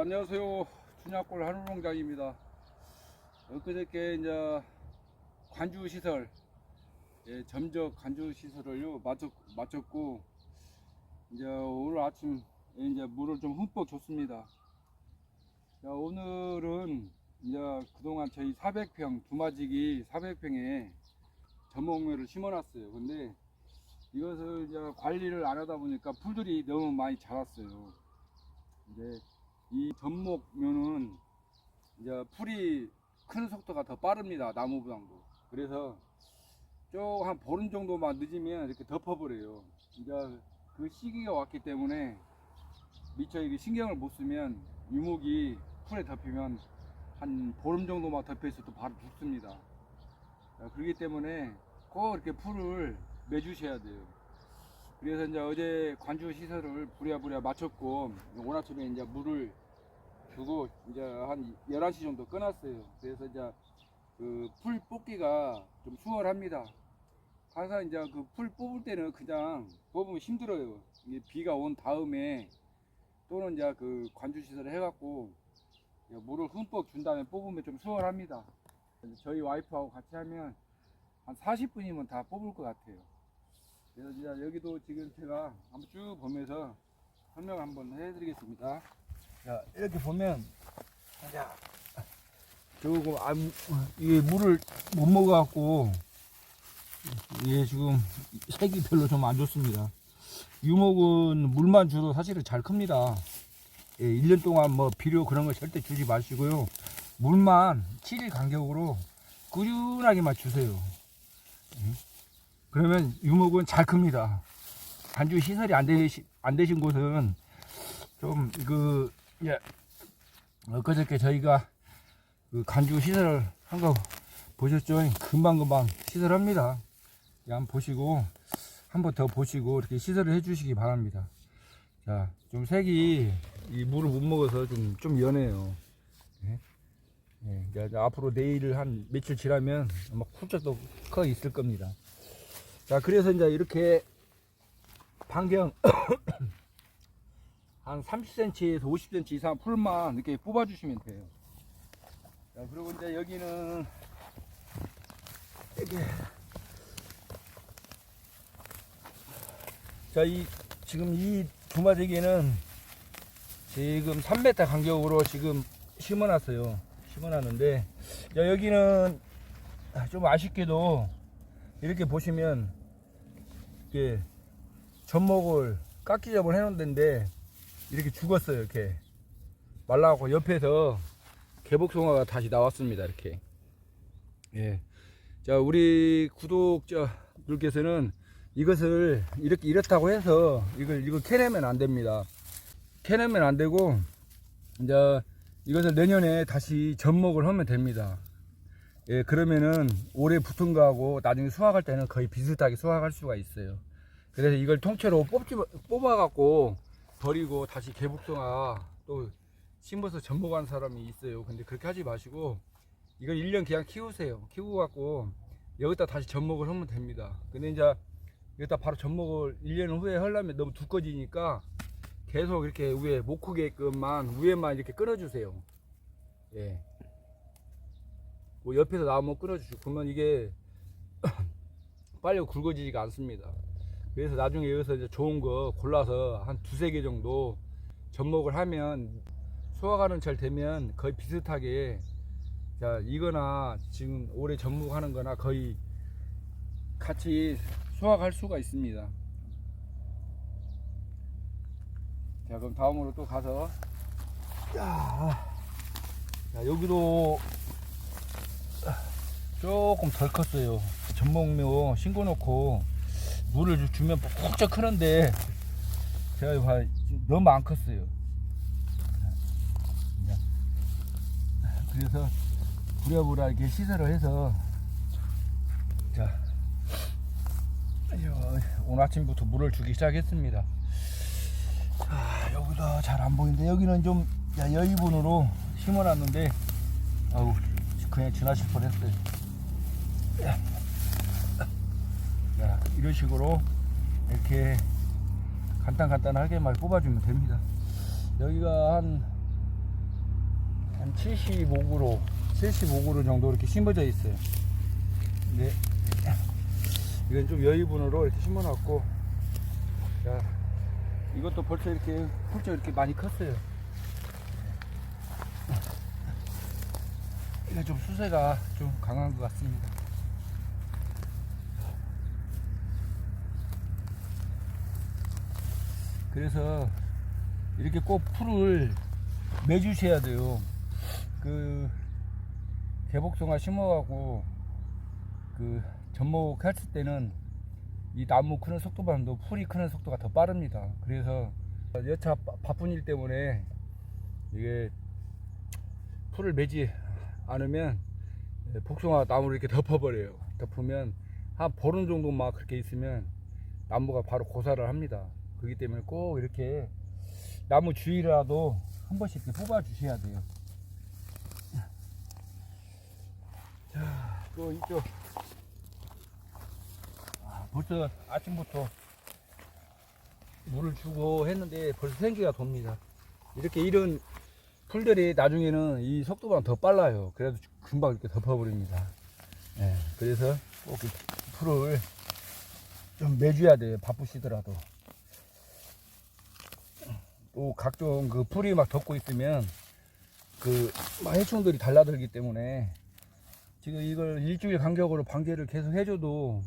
안녕하세요. 준약골 한우농장입니다. 엊그저께 이제 관주 시설, 점적 관주 시설을요 마쳤고 이제 오늘 아침 이제 물을 좀 흠뻑 줬습니다. 자, 오늘은 이제 그동안 저희 400평 두마지기 400평에 전목묘를 심어놨어요. 근데 이것을 이제 관리를 안 하다 보니까 풀들이 너무 많이 자랐어요. 이제 이 전목묘는 이제 풀이 크는 속도가 더 빠릅니다. 나무보다도. 그래서 쭉 한 보름 정도만 늦으면 이렇게 덮어버려요. 이제 그 시기가 왔기 때문에 미처 이게 신경을 못 쓰면 유목이 풀에 덮이면 한 보름 정도만 덮여 있어도 바로 죽습니다. 그렇기 때문에 꼭 이렇게 풀을 매주셔야 돼요. 그래서 이제 어제 관주 시설을 부랴부랴 마쳤고 오늘 아침에 이제 물을 주고 이제 한 11시 정도 끊었어요. 그래서 이제 그 풀 뽑기가 좀 수월합니다. 항상 이제 그 풀 뽑을 때는 그냥 뽑으면 힘들어요. 이게 비가 온 다음에 또는 이제 그 관주 시설을 해갖고 물을 흠뻑 준 다음에 뽑으면 좀 수월합니다. 저희 와이프하고 같이 하면 한 40분이면 다 뽑을 것 같아요. 그래서 이제 여기도 지금 제가 한번 쭉 보면서 설명 한번 해드리겠습니다. 자, 이렇게 보면 자, 조금 이게 물을 못 먹어갖고 이게 지금 색이 별로 좀 안 좋습니다. 유목은 물만 주로 사실은 잘 큽니다. 1년 동안 뭐 비료 그런 거 절대 주지 마시고요. 물만 7일 간격으로 꾸준하게만 주세요. 그러면 유목은 잘 큽니다. 관주 시설이 안 되신 곳은 좀 엊그저께 저희가 그 관주 시설 한 거 보셨죠? 금방금방 시설합니다. 한번 보시고 한 번 더 보시고 이렇게 시설을 해주시기 바랍니다. 자, 좀 색이 이 물을 못 먹어서 좀 연해요. 이제 앞으로 내일 한 며칠 지나면 아마 쿨쩍도 커 있을 겁니다. 자, 그래서 이제 이렇게 반경 한 30cm에서 50cm 이상 풀만 이렇게 뽑아 주시면 돼요. 자, 그리고 이제 여기는 이렇게 자, 지금 이 두마지기는 지금 3m 간격으로 지금 심어놨어요. 심어놨는데 여기는 좀 아쉽게도 이렇게 보시면 이렇게 전목을 깎기잡을 해놓은 데인데 이렇게 죽었어요. 이렇게 말라갖고 옆에서 개복숭아가 다시 나왔습니다. 이렇게. 자, 우리 구독자분께서는 이것을 이렇다고 해서 이걸 캐내면 안 됩니다. 캐내면 안 되고 이제 이것을 내년에 다시 접목을 하면 됩니다. 그러면은 올해 붙은 거하고 나중에 수확할 때는 거의 비슷하게 수확할 수가 있어요. 그래서 이걸 통째로 뽑아갖고 버리고 다시 개복숭아 또 심어서 접목한 사람이 있어요. 근데 그렇게 하지 마시고 이걸 1년 그냥 키우세요. 키우고 갖고 여기다 다시 접목을 하면 됩니다. 근데 이제 여기다 바로 접목을 1년 후에 하려면 너무 두꺼지니까 계속 이렇게 위에 못 크게끔만 위에만 이렇게 끊어주세요. 뭐 옆에서 나오면 끊어주시고 그러면 이게 빨리 굵어지지가 않습니다. 그래서 나중에 여기서 이제 좋은 거 골라서 한 두세 개 정도 접목을 하면 수확하는 잘 되면 거의 비슷하게 자, 이거나 지금 올해 접목하는 거나 거의 같이 수확할 수가 있습니다. 자, 그럼 다음으로 또 가서 자, 여기도 조금 덜 컸어요. 전목묘 신고 놓고 물을 주면 푹쩍 크는데 제가 너무 안 컸어요. 그래서 부랴부랴 이렇게 시설을 해서 자, 오늘 아침부터 물을 주기 시작했습니다. 여기도 잘 안 보이는데 여기는 좀 여의분으로 심어놨는데 아우 그냥 지나칠 뻔했어요. 자, 이런 식으로 이렇게 간단하게만 뽑아주면 됩니다. 여기가 한 한 75그루 정도 이렇게 심어져 있어요. 근데 이건 좀 여유분으로 이렇게 심어놨고, 자, 이것도 벌써 이렇게 훌쩍 이렇게 많이 컸어요. 이게 좀 수세가 좀 강한 것 같습니다. 그래서 이렇게 꼭 풀을 매주셔야 돼요. 그 개복숭아 심어가고 그 접목했을 때는 이 나무 크는 속도보다도 풀이 크는 속도가 더 빠릅니다. 그래서 여차 바쁜 일 때문에 이게 풀을 매지 않으면 복숭아 나무를 이렇게 덮어버려요. 덮으면 한 보름 정도 막 그렇게 있으면 나무가 바로 고사를 합니다. 그렇기 때문에 꼭 이렇게 나무 주위라도 한 번씩 이렇게 뽑아 주셔야 돼요. 자, 또 이쪽 벌써 아침부터 물을 주고 했는데 벌써 생기가 돕니다. 이렇게 이런 풀들이 나중에는 이 속도보다 더 빨라요. 그래도 금방 이렇게 덮어버립니다. 예, 그래서 꼭 풀을 좀 매줘야 돼요. 바쁘시더라도. 또 각종 그 풀이 막 덮고 있으면 그 해충들이 달라들기 때문에 지금 이걸 일주일 간격으로 방제를 계속 해줘도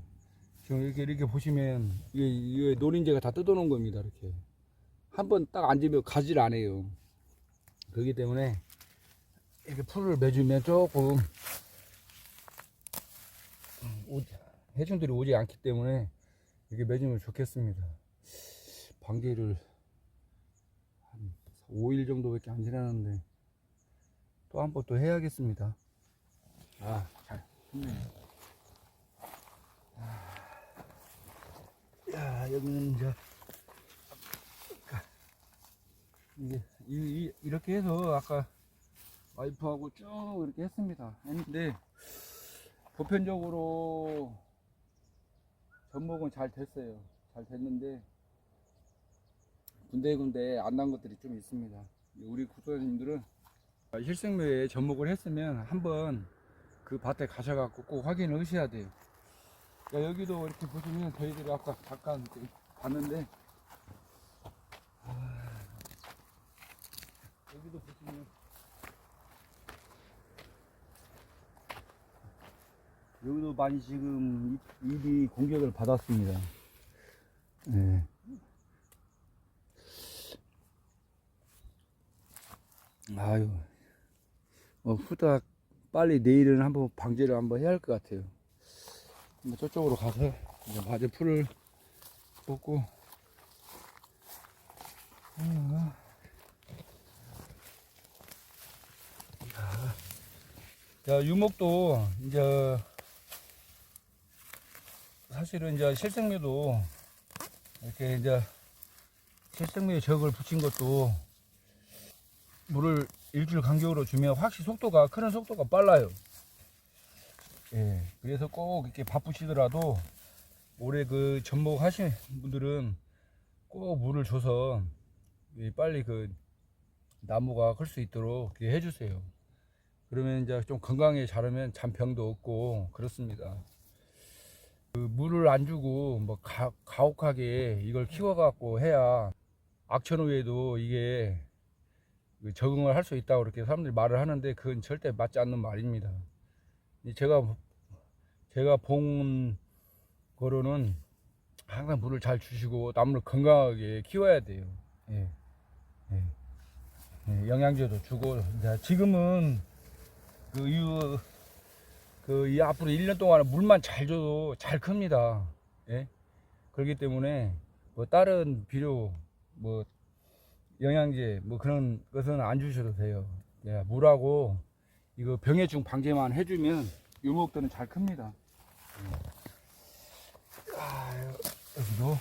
지금 이렇게 보시면 이게 노린재가 다 뜯어놓은 겁니다. 이렇게 한번 딱 앉으면 가지를 안 해요. 그렇기 때문에 이렇게 풀을 매주면 조금 해충들이 오지 않기 때문에 이렇게 매주면 좋겠습니다. 방제를 한 5일 정도밖에 안 지났는데 또 한 번 또 해야겠습니다. 잘 했네요. 야, 여기는 이제 이게 이렇게 해서 아까 와이프하고 쭉 이렇게 했습니다. 했는데 보편적으로 접목은 잘 됐어요. 잘 됐는데 군데군데 안 난 것들이 좀 있습니다. 우리 구독자님들은 실생묘에 접목을 했으면 한번 그 밭에 가셔갖고 꼭 확인을 하셔야 돼요. 여기도 이렇게 보시면 저희들이 아까 잠깐 봤는데 여기도 보시면 여기도 많이 지금 잎이 공격을 받았습니다. 네. 아유, 후딱 빨리 내일은 한번 방제를 한번 해야 할 것 같아요. 저쪽으로 가서 이제 마저 풀을 뽑고 자, 유목도 이제 사실은 이제 실생묘도 이렇게 이제 실생묘에 적을 붙인 것도 물을 일주일 간격으로 주면 확실히 속도가 크는 속도가 빨라요. 예, 그래서 꼭 이렇게 바쁘시더라도 올해 그 접목 하신 분들은 꼭 물을 줘서 빨리 그 나무가 클 수 있도록 이렇게 해주세요. 그러면 이제 좀 건강에 자르면 잔병도 없고 그렇습니다. 그 물을 안 주고 뭐 가혹하게 이걸 키워갖고 해야 악천 후에도 이게 적응을 할 수 있다고 그렇게 사람들이 말을 하는데 그건 절대 맞지 않는 말입니다. 제가 본 거로는 항상 물을 잘 주시고 나무를 건강하게 키워야 돼요. 예. 예. 예. 영양제도 주고 지금은 이 앞으로 1년 동안 물만 잘 줘도 잘 큽니다. 예. 그렇기 때문에 뭐 다른 비료 뭐 영양제 뭐 그런 것은 안 주셔도 돼요. 예. 물하고 이거 병해충 방제만 해주면 유목들은 잘 큽니다. 여기도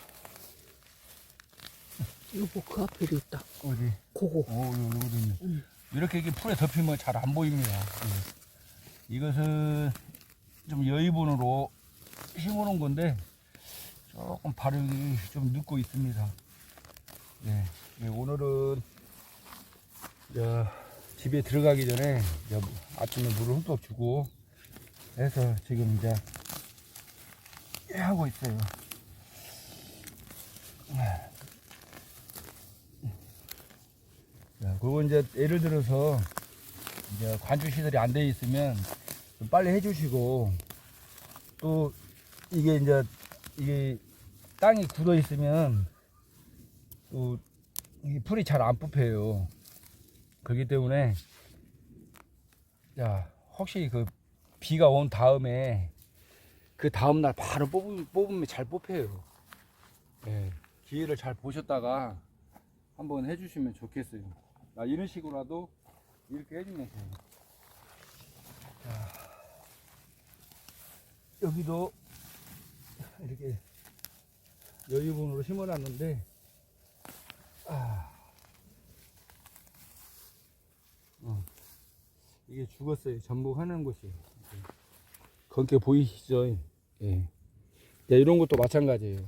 요거 그 앞에도 있다. 어디? 그거. 요거도 있네. 이렇게 풀에 덮이면 잘 안 보입니다. 이것은 좀 여의본으로 심어놓은 건데 조금 발육이 좀 늦고 있습니다. 네. 오늘은 집에 들어가기 전에 이제 아침에 물을 흠뻑 주고 해서 지금 이제 하고 있어요. 자, 그리고 이제 예를 들어서 이제 관주 시설이 안 돼 있으면 좀 빨리 해주시고, 또 이게 땅이 굳어 있으면 또 이 풀이 잘 안 뽑혀요. 그렇기 때문에 자, 혹시 그 비가 온 다음에 그 다음날 바로 뽑으면 잘 뽑혀요. 네, 기회를 잘 보셨다가 한번 해주시면 좋겠어요. 이런 식으로라도 이렇게 해주면 돼요. 자, 여기도 이렇게 여유분으로 심어놨는데, 이게 죽었어요. 전복하는 곳이. 거기 보이시죠? 예. 이런 것도 마찬가지예요.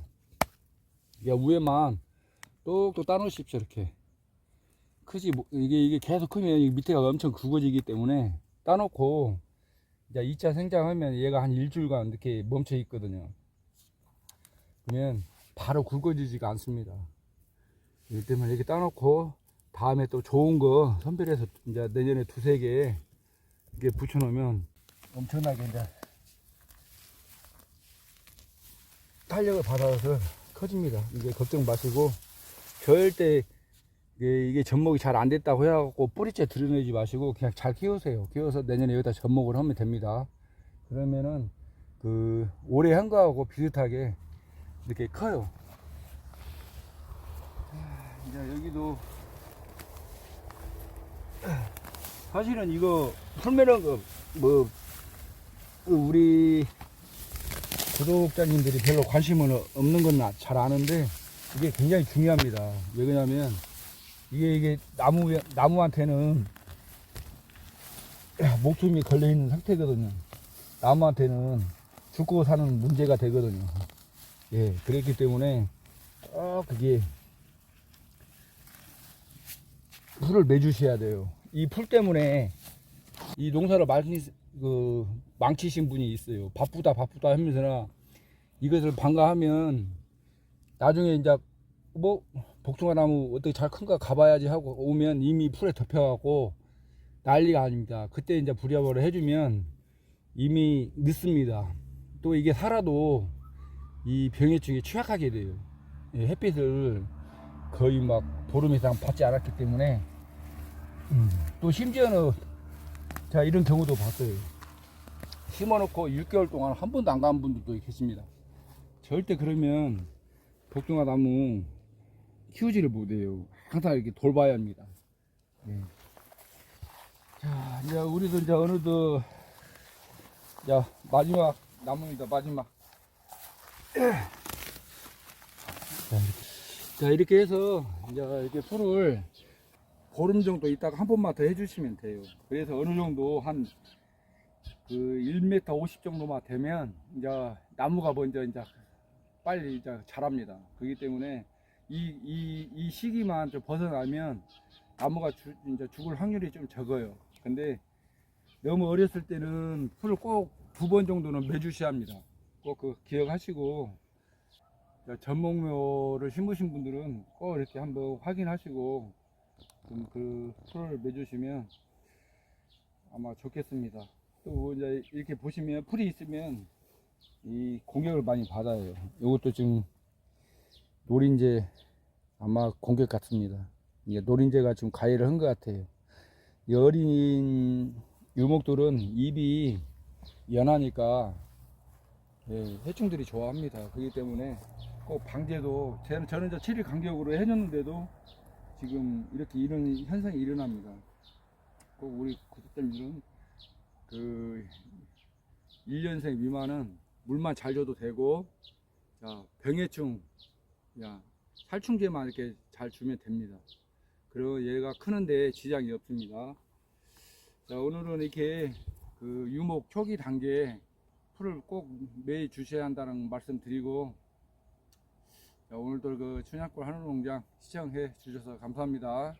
위에만 똑똑 따놓으십시오. 이렇게 크지. 이게 계속 크면 밑에가 엄청 굵어지기 때문에 따놓고 이제 2차 생장하면 얘가 한 일주일간 이렇게 멈춰 있거든요. 그러면 바로 굵어지지가 않습니다. 이기 때문에 이렇게 따놓고 다음에 또 좋은 거 선별해서 이제 내년에 2-3개 이렇게 붙여놓으면 엄청나게 이제 탄력을 받아서 커집니다. 이제 걱정 마시고, 절대 이게 접목이 잘 안 됐다고 해갖고 뿌리째 들여내지 마시고 그냥 잘 키우세요. 키워서 내년에 여기다 접목을 하면 됩니다. 그러면은 그 올해 한 거하고 비슷하게 이렇게 커요. 이제 여기도 사실은 이거 풀메론 뭐 우리 구독자님들이 별로 관심은 없는 건 잘 아는데 이게 굉장히 중요합니다. 왜 그러냐면 이게 나무한테는 목숨이 걸려 있는 상태거든요. 나무한테는 죽고 사는 문제가 되거든요. 예, 그렇기 때문에 그게 풀을 매주셔야 돼요. 이 풀 때문에 이 농사를 망치신 분이 있어요. 바쁘다 하면서나 이것을 방가하면 나중에 이제 뭐 복숭아 나무 어떻게 잘 큰가 가봐야지 하고 오면 이미 풀에 덮여갖고 난리가 아닙니다. 그때 이제 부랴부랴 해주면 이미 늦습니다. 또 이게 살아도 이 병해충에 취약하게 돼요. 햇빛을 거의 막 보름 이상 받지 않았기 때문에. 또 심지어는 자, 이런 경우도 봤어요. 심어놓고 6개월 동안 한 번도 안 간 분들도 계십니다. 절대 그러면 복숭아 나무 키우지를 못해요. 항상 이렇게 돌봐야 합니다. 예. 자, 이제 우리도 이제 어느덧 마지막 나무입니다. 마지막. 자, 이렇게 해서 이제 이렇게 풀을 보름 정도 있다가 한 번만 더 해주시면 돼요. 그래서 어느 정도 한 그 1m 50 정도만 되면 이제 나무가 먼저 이제 빨리 이제 자랍니다. 그렇기 때문에 이 시기만 좀 벗어나면 나무가 이제 죽을 확률이 좀 적어요. 근데 너무 어렸을 때는 풀을 꼭 2번 정도는 매주셔야 합니다. 꼭 그 기억하시고, 전목묘를 심으신 분들은 꼭 이렇게 한번 확인하시고 좀 그 풀을 매주시면 아마 좋겠습니다. 또 이제 이렇게 보시면 풀이 있으면 이 공격을 많이 받아요. 이것도 지금 노린재 아마 공격 같습니다. 이게 노린재가 지금 가해를 한 것 같아요. 이 어린 유목들은 잎이 연하니까 해충들이 좋아합니다. 그렇기 때문에 꼭 방제도 저는 이제 7일 간격으로 해줬는데도 지금 이렇게 이런 현상이 일어납니다. 꼭 우리 구독자님들은 그 1년생 미만은 물만 잘 줘도 되고, 자, 병해충, 살충제만 이렇게 잘 주면 됩니다. 그리고 얘가 크는데 지장이 없습니다. 자, 오늘은 이렇게 그 유목 초기 단계에 풀을 꼭 매 주셔야 한다는 말씀 드리고, 자, 오늘도 그 춘향골 한우농장 시청해 주셔서 감사합니다.